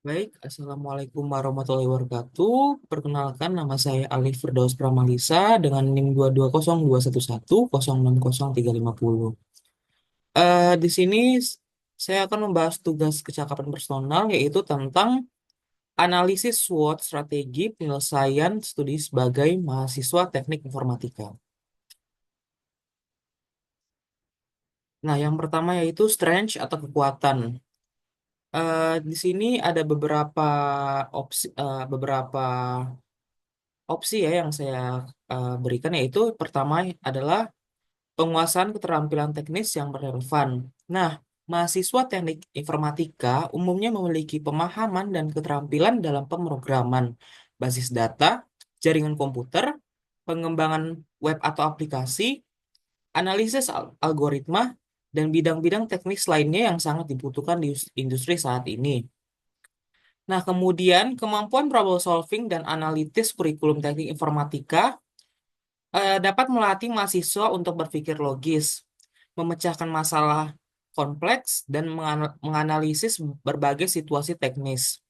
Baik, Assalamualaikum warahmatullahi wabarakatuh. Perkenalkan, nama saya Alif Firdaus Pramalisa dengan NIM 2202110603550. Di sini saya akan membahas tugas kecakapan personal yaitu tentang analisis SWOT strategi penyelesaian studi sebagai mahasiswa teknik informatika. Nah, yang pertama yaitu strength atau kekuatan. Di sini ada beberapa opsi ya yang saya berikan, yaitu pertama adalah penguasaan keterampilan teknis yang relevan. Nah, mahasiswa teknik informatika umumnya memiliki pemahaman dan keterampilan dalam pemrograman basis data, jaringan komputer, pengembangan web atau aplikasi, analisis algoritma, dan bidang-bidang teknis lainnya yang sangat dibutuhkan di industri saat ini. Nah, kemudian kemampuan problem solving dan analitis kurikulum teknik informatika dapat melatih mahasiswa untuk berpikir logis, memecahkan masalah kompleks, dan menganalisis berbagai situasi teknis.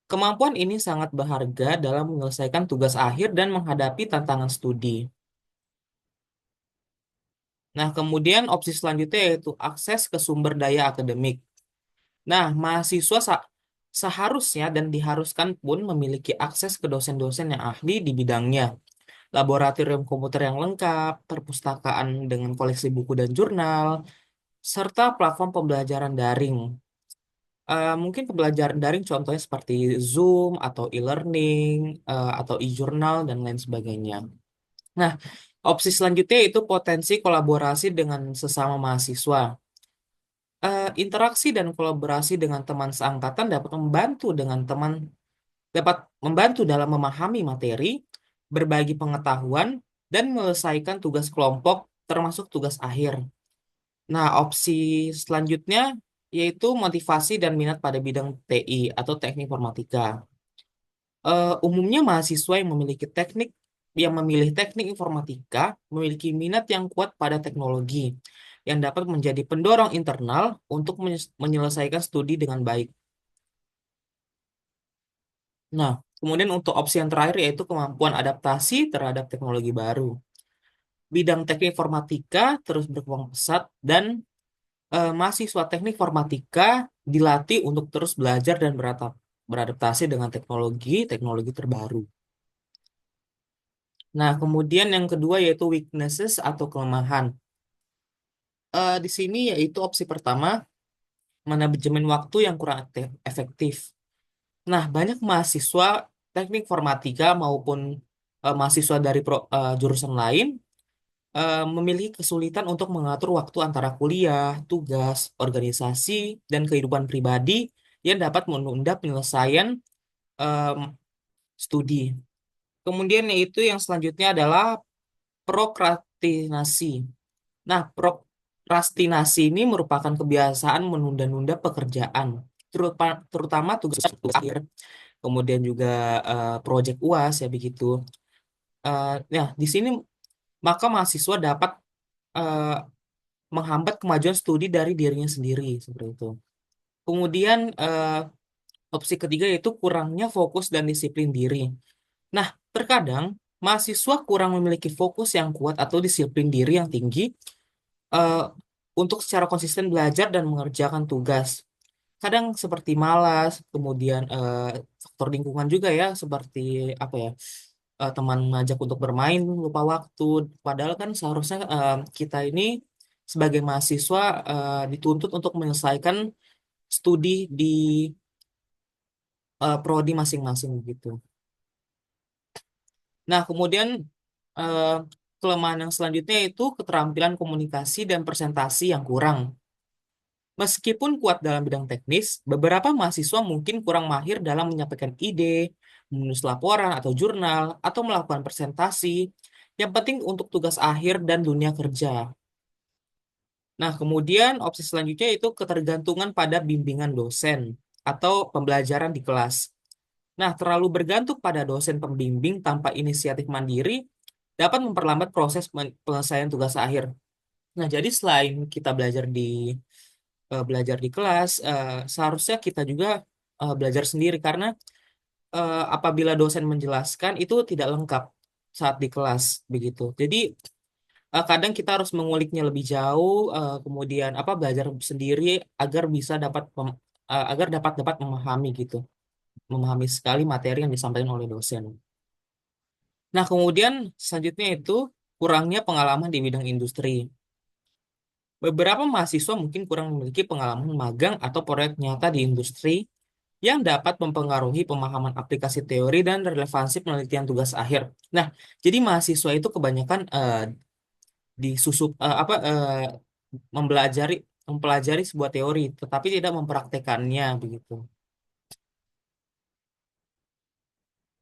Kemampuan ini sangat berharga dalam menyelesaikan tugas akhir dan menghadapi tantangan studi. Nah, kemudian opsi selanjutnya yaitu akses ke sumber daya akademik. Nah, mahasiswa seharusnya dan diharuskan pun memiliki akses ke dosen-dosen yang ahli di bidangnya, laboratorium komputer yang lengkap, perpustakaan dengan koleksi buku dan jurnal, serta platform pembelajaran daring. Mungkin pembelajaran daring contohnya seperti Zoom atau e-learning atau e-journal dan lain sebagainya. Nah, opsi selanjutnya itu potensi kolaborasi dengan sesama mahasiswa. Interaksi dan kolaborasi dengan teman seangkatan dapat membantu dalam memahami materi, berbagi pengetahuan, dan menyelesaikan tugas kelompok termasuk tugas akhir. Nah, opsi selanjutnya yaitu motivasi dan minat pada bidang TI atau teknik informatika. Umumnya mahasiswa yang memilih teknik informatika memiliki minat yang kuat pada teknologi yang dapat menjadi pendorong internal untuk menyelesaikan studi dengan baik. Nah, kemudian untuk opsi yang terakhir yaitu kemampuan adaptasi terhadap teknologi baru. Bidang teknik informatika terus berkembang pesat dan mahasiswa teknik informatika dilatih untuk terus belajar dan beradaptasi dengan teknologi terbaru. Nah, kemudian yang kedua yaitu weaknesses atau kelemahan. Di sini yaitu opsi pertama, manajemen waktu yang kurang efektif. Nah, banyak mahasiswa teknik informatika maupun mahasiswa dari jurusan lain memiliki kesulitan untuk mengatur waktu antara kuliah, tugas, organisasi, dan kehidupan pribadi yang dapat menunda penyelesaian em, studi. Kemudian yaitu yang selanjutnya adalah prokrastinasi. Nah, prokrastinasi ini merupakan kebiasaan menunda-nunda pekerjaan, terutama tugas akhir, kemudian juga proyek UAS ya begitu. Nah, di sini maka mahasiswa dapat eh, menghambat kemajuan studi dari dirinya sendiri seperti itu. Kemudian opsi ketiga yaitu kurangnya fokus dan disiplin diri. Nah, terkadang mahasiswa kurang memiliki fokus yang kuat atau disiplin diri yang tinggi eh, untuk secara konsisten belajar dan mengerjakan tugas. Kadang seperti malas, kemudian faktor lingkungan juga ya, seperti apa ya, teman ngajak untuk bermain, lupa waktu. Padahal kan seharusnya kita ini sebagai mahasiswa dituntut untuk menyelesaikan studi di prodi masing-masing gitu. Nah, kemudian eh, kelemahan yang selanjutnya itu keterampilan komunikasi dan presentasi yang kurang. Meskipun kuat dalam bidang teknis, beberapa mahasiswa mungkin kurang mahir dalam menyampaikan ide, menulis laporan atau jurnal, atau melakukan presentasi yang penting untuk tugas akhir dan dunia kerja. Nah, kemudian opsi selanjutnya itu ketergantungan pada bimbingan dosen atau pembelajaran di kelas. Nah, terlalu bergantung pada dosen pembimbing tanpa inisiatif mandiri dapat memperlambat proses penyelesaian tugas akhir. Nah, jadi selain kita belajar di kelas, seharusnya kita juga belajar sendiri karena apabila dosen menjelaskan itu tidak lengkap saat di kelas begitu. Jadi kadang kita harus menguliknya lebih jauh, kemudian apa belajar sendiri agar bisa agar dapat memahami gitu, memahami sekali materi yang disampaikan oleh dosen. Nah, kemudian selanjutnya itu kurangnya pengalaman di bidang industri. Beberapa mahasiswa mungkin kurang memiliki pengalaman magang atau proyek nyata di industri yang dapat mempengaruhi pemahaman aplikasi teori dan relevansi penelitian tugas akhir. Nah, jadi mahasiswa itu kebanyakan disusup mempelajari mempelajari sebuah teori, tetapi tidak mempraktekannya begitu.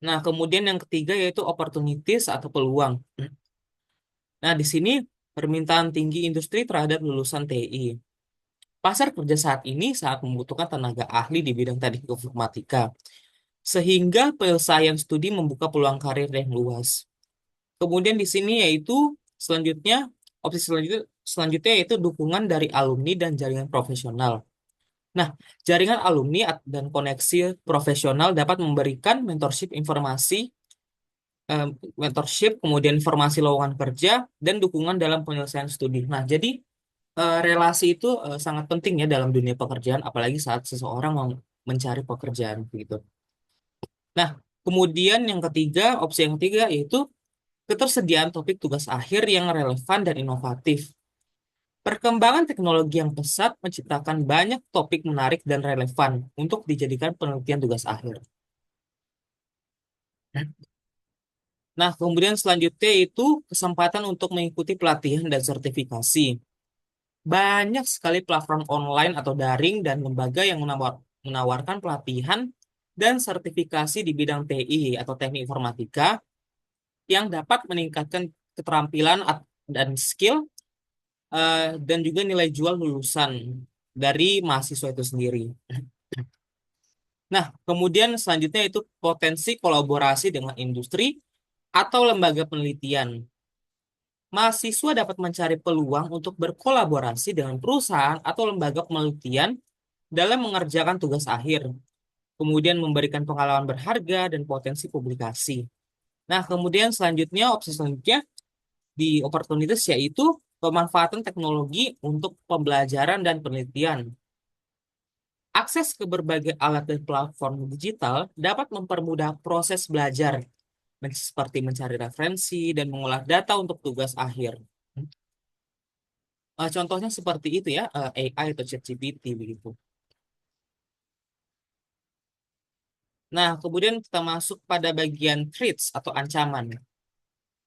Nah, kemudian yang ketiga yaitu opportunities atau peluang. Nah, di sini permintaan tinggi industri terhadap lulusan TI. Pasar kerja saat ini sangat membutuhkan tenaga ahli di bidang teknik informatika, sehingga penyelesaian studi membuka peluang karir yang luas. Kemudian di sini yaitu selanjutnya, opsi selanjutnya yaitu dukungan dari alumni dan jaringan profesional. Nah, jaringan alumni dan koneksi profesional dapat memberikan eh, mentorship, kemudian informasi lowongan kerja, dan dukungan dalam penyelesaian studi. Nah, jadi relasi itu sangat penting ya dalam dunia pekerjaan, apalagi saat seseorang mau mencari pekerjaan gitu. Nah, kemudian yang ketiga, opsi yang ketiga yaitu ketersediaan topik tugas akhir yang relevan dan inovatif. Perkembangan teknologi yang pesat menciptakan banyak topik menarik dan relevan untuk dijadikan penelitian tugas akhir. Nah, kemudian selanjutnya itu kesempatan untuk mengikuti pelatihan dan sertifikasi. Banyak sekali platform online atau daring dan lembaga yang menawarkan pelatihan dan sertifikasi di bidang TI atau teknik informatika yang dapat meningkatkan keterampilan dan skill dan juga nilai jual lulusan dari mahasiswa itu sendiri. Nah, kemudian selanjutnya itu potensi kolaborasi dengan industri atau lembaga penelitian. Mahasiswa dapat mencari peluang untuk berkolaborasi dengan perusahaan atau lembaga penelitian dalam mengerjakan tugas akhir, kemudian memberikan pengalaman berharga dan potensi publikasi. Nah, kemudian selanjutnya, opsi selanjutnya di opportunities yaitu pemanfaatan teknologi untuk pembelajaran dan penelitian. Akses ke berbagai alat dan platform digital dapat mempermudah proses belajar, seperti mencari referensi dan mengolah data untuk tugas akhir. Contohnya seperti itu ya, AI atau ChatGPT begitu. Nah, kemudian kita masuk pada bagian threats atau ancaman.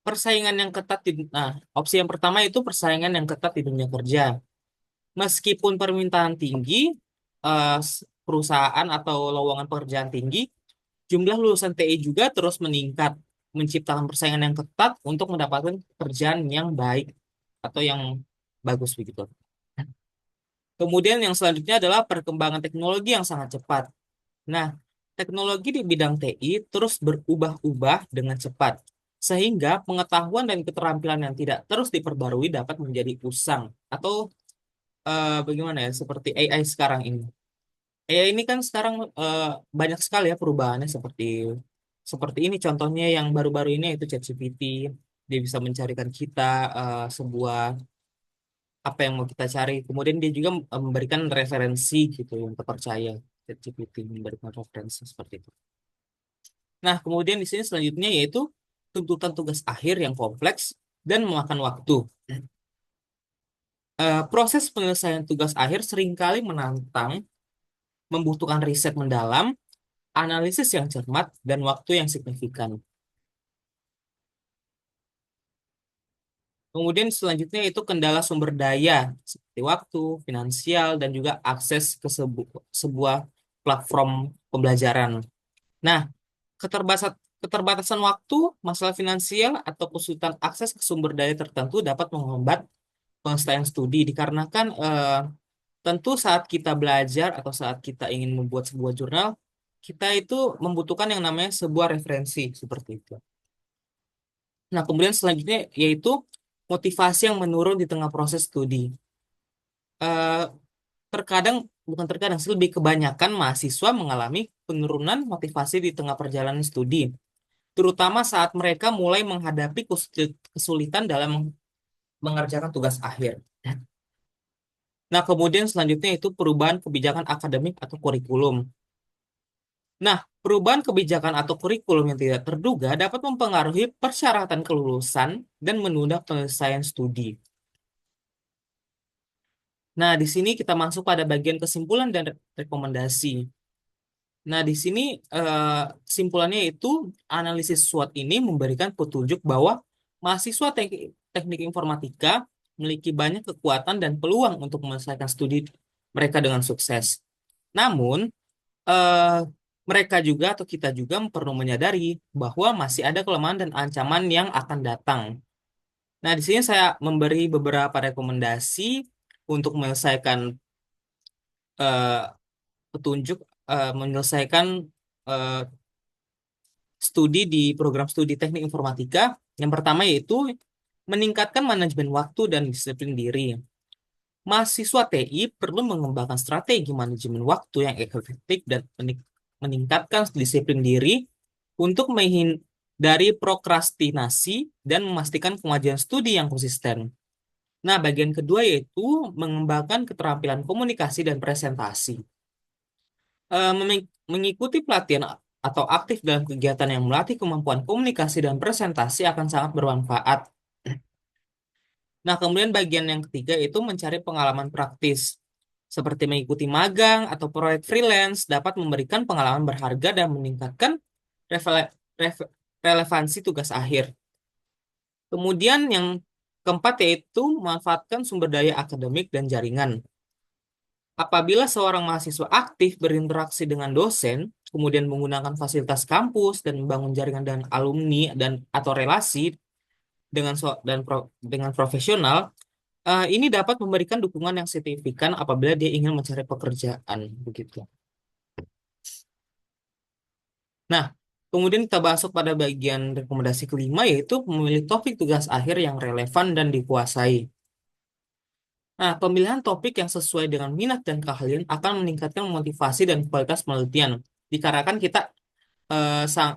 Persaingan yang ketat nah, opsi yang pertama itu persaingan yang ketat di dunia kerja. Meskipun permintaan tinggi, perusahaan atau lowongan pekerjaan tinggi, jumlah lulusan TI juga terus meningkat, menciptakan persaingan yang ketat untuk mendapatkan pekerjaan yang baik atau yang bagus begitu. Kemudian yang selanjutnya adalah perkembangan teknologi yang sangat cepat. Nah, teknologi di bidang TI terus berubah-ubah dengan cepat, sehingga pengetahuan dan keterampilan yang tidak terus diperbarui dapat menjadi usang atau bagaimana ya, seperti AI sekarang ini. AI ini kan sekarang banyak sekali ya perubahannya seperti seperti ini contohnya yang baru-baru ini yaitu ChatGPT. Dia bisa mencarikan kita sebuah apa yang mau kita cari. Kemudian dia juga memberikan referensi gitu yang terpercaya. ChatGPT memberikan referensi seperti itu. Nah, kemudian di sini selanjutnya yaitu tuntutan tugas akhir yang kompleks dan memakan waktu. Proses penyelesaian tugas akhir seringkali menantang, membutuhkan riset mendalam, analisis yang cermat, dan waktu yang signifikan. Kemudian selanjutnya itu kendala sumber daya, seperti waktu, finansial, dan juga akses ke sebuah platform pembelajaran. Nah, keterbatasan waktu, masalah finansial, atau kesulitan akses ke sumber daya tertentu dapat menghambat penyelesaian studi dikarenakan tentu saat kita belajar atau saat kita ingin membuat sebuah jurnal, kita itu membutuhkan yang namanya sebuah referensi seperti itu. Nah, kemudian selanjutnya yaitu motivasi yang menurun di tengah proses studi. Eh, Terkadang bukan terkadang sih, lebih kebanyakan mahasiswa mengalami penurunan motivasi di tengah perjalanan studi, terutama saat mereka mulai menghadapi kesulitan dalam mengerjakan tugas akhir. Nah, kemudian selanjutnya itu perubahan kebijakan akademik atau kurikulum. Nah, perubahan kebijakan atau kurikulum yang tidak terduga dapat mempengaruhi persyaratan kelulusan dan menunda penyelesaian studi. Nah, di sini kita masuk pada bagian kesimpulan dan rekomendasi. Nah, di sini eh, kesimpulannya itu analisis SWOT ini memberikan petunjuk bahwa mahasiswa teknik informatika memiliki banyak kekuatan dan peluang untuk menyelesaikan studi mereka dengan sukses. Namun, eh, mereka juga atau kita juga perlu menyadari bahwa masih ada kelemahan dan ancaman yang akan datang. Nah, di sini saya memberi beberapa rekomendasi untuk menyelesaikan eh, petunjuk menyelesaikan eh, studi di program studi teknik informatika. Yang pertama yaitu meningkatkan manajemen waktu dan disiplin diri. Mahasiswa TI perlu mengembangkan strategi manajemen waktu yang efektif dan meningkatkan disiplin diri untuk menghindari prokrastinasi dan memastikan kemajuan studi yang konsisten. Nah, bagian kedua yaitu mengembangkan keterampilan komunikasi dan presentasi. Mengikuti pelatihan atau aktif dalam kegiatan yang melatih kemampuan komunikasi dan presentasi akan sangat bermanfaat. Nah, kemudian bagian yang ketiga itu mencari pengalaman praktis. Seperti mengikuti magang atau proyek freelance dapat memberikan pengalaman berharga dan meningkatkan relevansi tugas akhir. Kemudian yang keempat yaitu memanfaatkan sumber daya akademik dan jaringan. Apabila seorang mahasiswa aktif berinteraksi dengan dosen, kemudian menggunakan fasilitas kampus dan membangun jaringan dan alumni dan atau relasi dengan profesional, ini dapat memberikan dukungan yang signifikan apabila dia ingin mencari pekerjaan begitu. Nah, kemudian kita masuk pada bagian rekomendasi kelima yaitu memilih topik tugas akhir yang relevan dan dikuasai. Nah, pemilihan topik yang sesuai dengan minat dan keahlian akan meningkatkan motivasi dan kualitas penelitian. Dikarenakan kita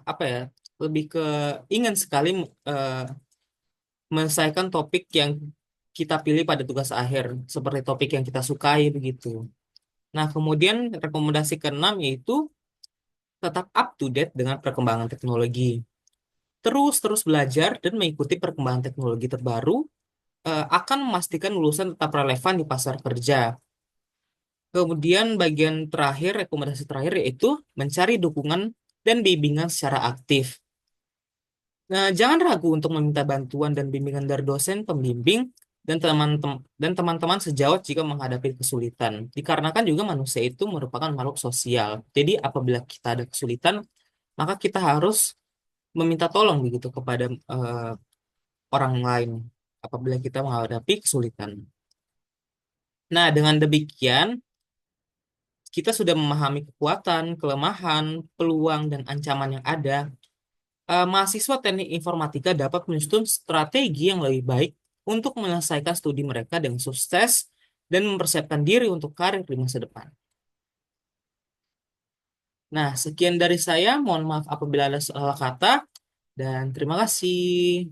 apa ya, lebih ke ingin sekali eh, menyelesaikan topik yang kita pilih pada tugas akhir, seperti topik yang kita sukai begitu. Nah, kemudian rekomendasi keenam yaitu tetap up to date dengan perkembangan teknologi. Terus belajar dan mengikuti perkembangan teknologi terbaru akan memastikan lulusan tetap relevan di pasar kerja. Kemudian bagian terakhir, rekomendasi terakhir yaitu mencari dukungan dan bimbingan secara aktif. Nah, jangan ragu untuk meminta bantuan dan bimbingan dari dosen, pembimbing, dan teman-teman sejawat jika menghadapi kesulitan. Dikarenakan juga manusia itu merupakan makhluk sosial. Jadi apabila kita ada kesulitan, maka kita harus meminta tolong begitu kepada orang lain apabila kita menghadapi kesulitan. Nah, dengan demikian kita sudah memahami kekuatan, kelemahan, peluang, dan ancaman yang ada. Mahasiswa teknik informatika dapat menyusun strategi yang lebih baik untuk menyelesaikan studi mereka dengan sukses dan mempersiapkan diri untuk karir di masa depan. Nah, sekian dari saya. Mohon maaf apabila ada salah kata, dan terima kasih.